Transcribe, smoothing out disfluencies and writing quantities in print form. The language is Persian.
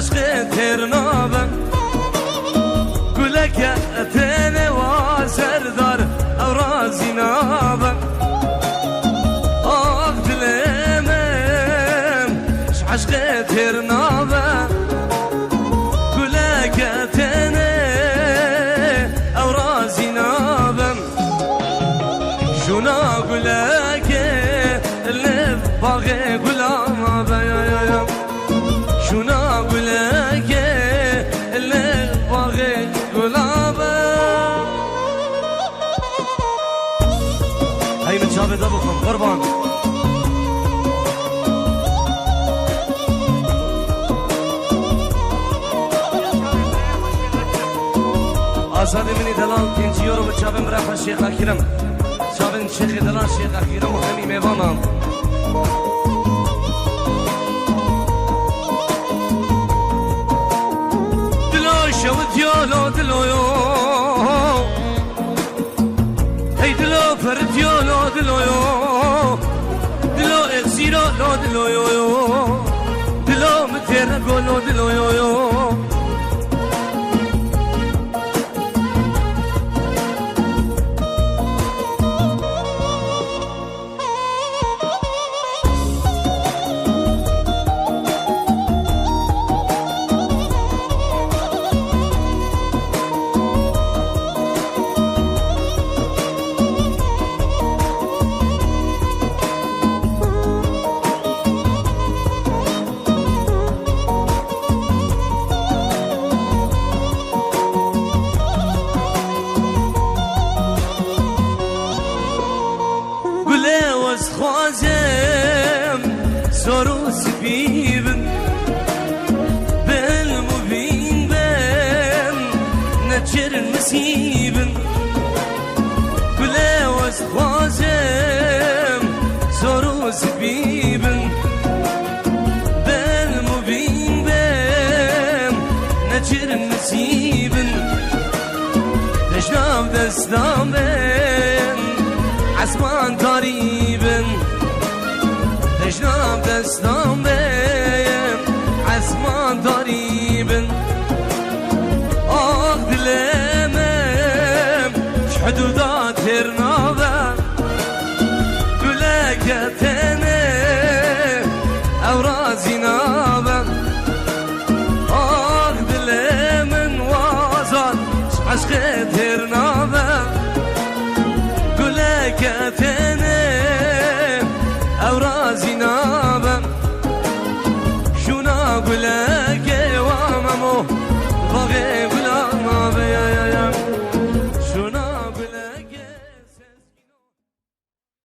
عشق ترنابم گلک تنه و سردار او رازی نابم آخ دلمم عشق ترنابم گلک تنه او رازی نابم شونا گلک لب باغ گلام بیایم شونا گلک لب باغ گلام هی من جاویدا بکن قربان آزاد منی دلال تینجیو رو به چاویم رفت شیخ اکرم چاوین شیخ دلال شیخ اکرم و همی میوانم شو دیالو دلویو هی دلو پر دیالو دلویو دلو اغزیرو لو دلویو دلو متیر گلو دلویو خوازم زارو سبيبن بالمبين بن نجر المسيبن بلا خوازم زارو سبيبن بالمبين بن نجر المسيبن تجنب دستام بن عسمان داري